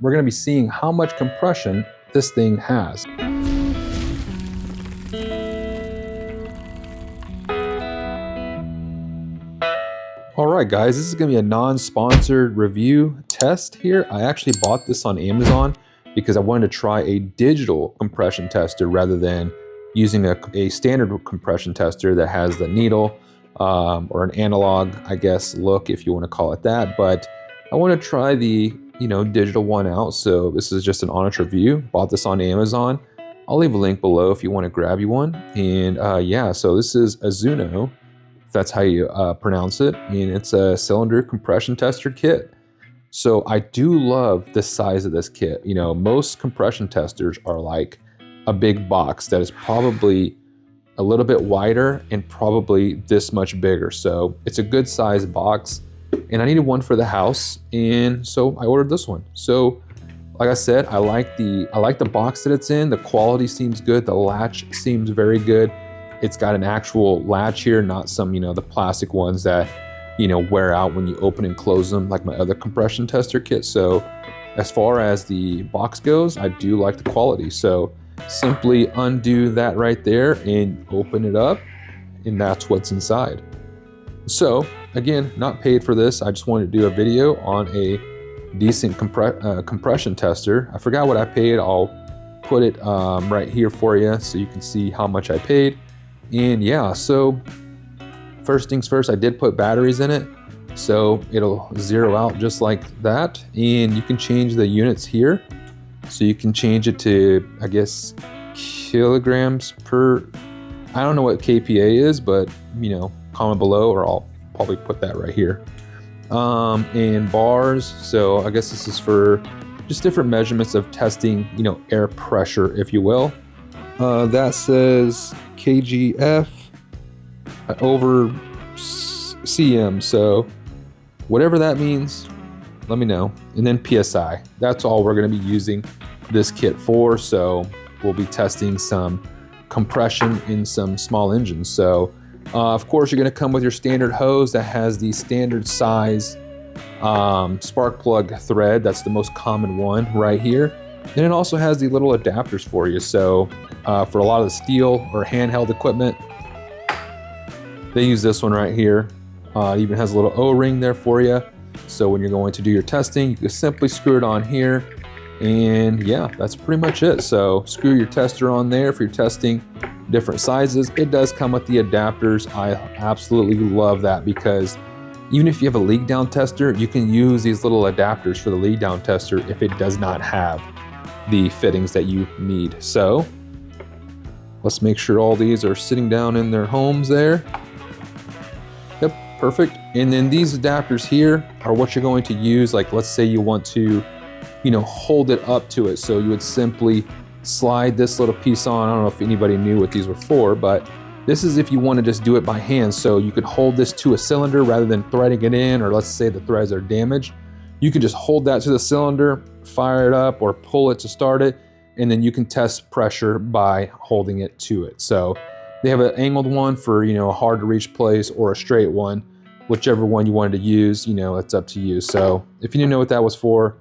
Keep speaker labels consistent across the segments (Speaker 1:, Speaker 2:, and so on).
Speaker 1: we're going to be seeing how much compression this thing has. All right, guys, this is going to be a non-sponsored review test here. I actually bought this on Amazon because I wanted to try a digital compression tester rather than using a standard compression tester that has the needle or an analog, I guess, look, if you want to call it that. But I want to try the digital one out. So this is just an honest review. Bought this on Amazon. I'll leave a link below if you want to grab you one. And yeah, so this is AZUNO, if that's how you pronounce it. And it's a cylinder compression tester kit. So I do love the size of this kit. Most compression testers are like a big box that is probably a little bit wider and probably this much bigger. So it's a good size box, and I needed one for the house, and so I ordered this one. So like I said, I like the box that it's in. The quality seems good. The latch seems very good. It's got an actual latch here, not some the plastic ones that wear out when you open and close them like my other compression tester kit. So as far as the box goes, I do like the quality. So simply undo that right there and open it up, and that's what's inside. So again, not paid for this. I just wanted to do a video on a decent compression tester. I forgot what I paid. I'll put it right here for you so you can see how much I paid. And yeah, so first things first, I did put batteries in it, so it'll zero out just like that. And you can change the units here. So you can change it to, I guess, kilograms per, I don't know what kPa is, but comment below, or I'll probably put that right here. And bars, so I guess this is for just different measurements of testing, air pressure, if you will. That says kgf over cm, so whatever that means, let me know. And then PSI, that's all we're going to be using this kit for. So we'll be testing some compression in some small engines. So of course, you're going to come with your standard hose that has the standard size spark plug thread. That's the most common one right here. And it also has the little adapters for you. So for a lot of the steel or handheld equipment, they use this one right here. It even has a little O-ring there for you. So when you're going to do your testing, you can simply screw it on here. And yeah, that's pretty much it. So screw your tester on there for your testing different sizes. It does come with the adapters. I absolutely love that, because even if you have a leak down tester, you can use these little adapters for the leak down tester if it does not have the fittings that you need. So let's make sure all these are sitting down in their homes there. Yep, perfect. And then these adapters here are what you're going to use. Like, let's say you want to, hold it up to it. So you would simply slide this little piece on. I don't know if anybody knew what these were for, but this is if you want to just do it by hand. So you could hold this to a cylinder rather than threading it in, or let's say the threads are damaged. You can just hold that to the cylinder, fire it up, or pull it to start it, and then you can test pressure by holding it to it. So they have an angled one for, a hard to reach place, or a straight one. Whichever one you wanted to use, it's up to you. So if you didn't know what that was for,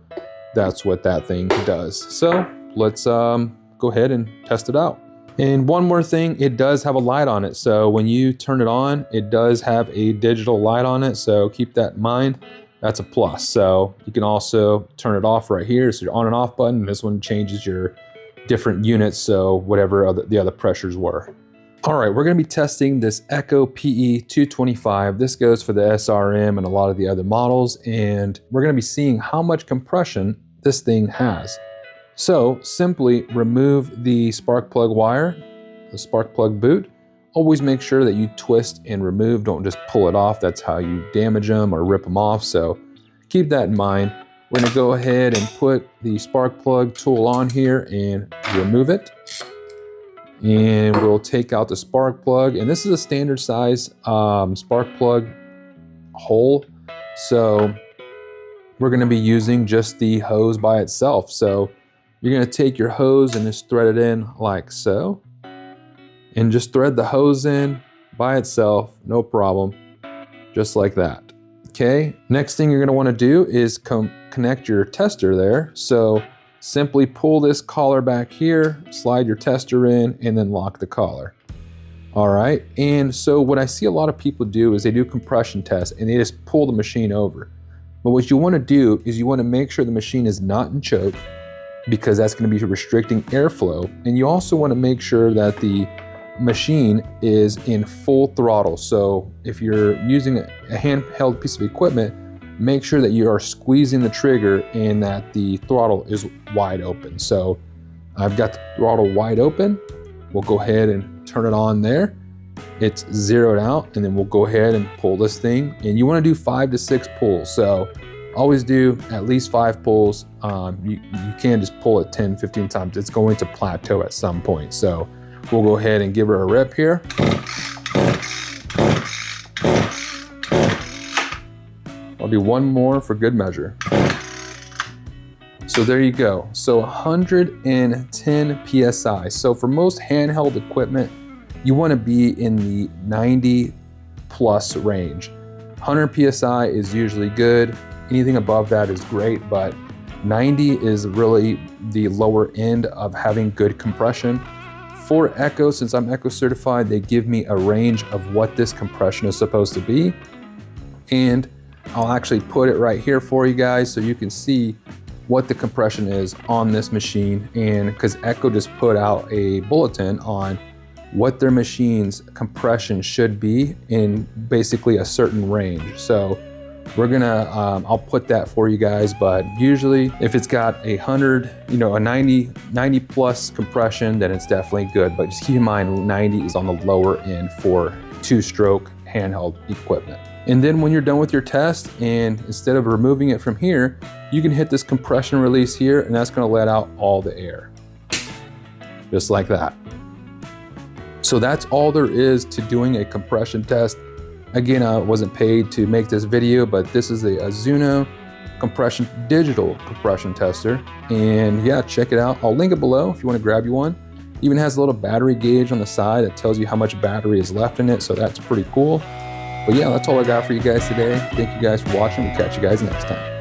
Speaker 1: that's what that thing does. So let's go ahead and test it out. And one more thing, it does have a light on it. So when you turn it on, it does have a digital light on it. So keep that in mind. That's a plus. So you can also turn it off right here. So your on and off button, this one changes your different units. So whatever the other pressures were. All right, we're going to be testing this Echo PE 225. This goes for the SRM and a lot of the other models. And we're going to be seeing how much compression this thing has. So simply remove the spark plug wire, the spark plug boot. Always make sure that you twist and remove. Don't just pull it off. That's how you damage them or rip them off. So keep that in mind. We're going to go ahead and put the spark plug tool on here and remove it. And we'll take out the spark plug. And this is a standard size spark plug hole. So we're going to be using just the hose by itself. So you're going to take your hose and just thread it in like so. And just thread the hose in by itself, no problem, just like that. Okay, next thing you're gonna wanna do is connect your tester there. So simply pull this collar back here, slide your tester in, and then lock the collar. All right, and so what I see a lot of people do is they do compression tests and they just pull the machine over. But what you wanna do is you wanna make sure the machine is not in choke, because that's gonna be restricting airflow. And you also wanna make sure that the machine is in full throttle. So if you're using a handheld piece of equipment, make sure that you are squeezing the trigger and that the throttle is wide open. So I've got the throttle wide open. We'll go ahead and turn it on there. It's zeroed out, and then we'll go ahead and pull this thing. And you want to do 5 to 6 pulls. So always do at least 5 pulls. You can't just pull it 10, 15 times. It's going to plateau at some point. So we'll go ahead and give her a rip here. I'll do one more for good measure. So there you go. So 110 PSI. So for most handheld equipment, you want to be in the 90 plus range. 100 PSI is usually good. Anything above that is great, but 90 is really the lower end of having good compression. For Echo, since I'm Echo certified, they give me a range of what this compression is supposed to be. And I'll actually put it right here for you guys so you can see what the compression is on this machine. And because Echo just put out a bulletin on what their machine's compression should be in basically a certain range. So we're gonna, I'll put that for you guys, but usually if it's got 100, a 90 plus compression, then it's definitely good. But just keep in mind, 90 is on the lower end for 2-stroke handheld equipment. And then when you're done with your test, and instead of removing it from here, you can hit this compression release here, and that's gonna let out all the air. Just like that. So that's all there is to doing a compression test. Again, I wasn't paid to make this video, but this is the AZUNO Compression digital compression tester. And yeah, check it out. I'll link it below if you want to grab you one. Even has a little battery gauge on the side that tells you how much battery is left in it, so that's pretty cool. But yeah, that's all I got for you guys today. Thank you guys for watching. We'll catch you guys next time.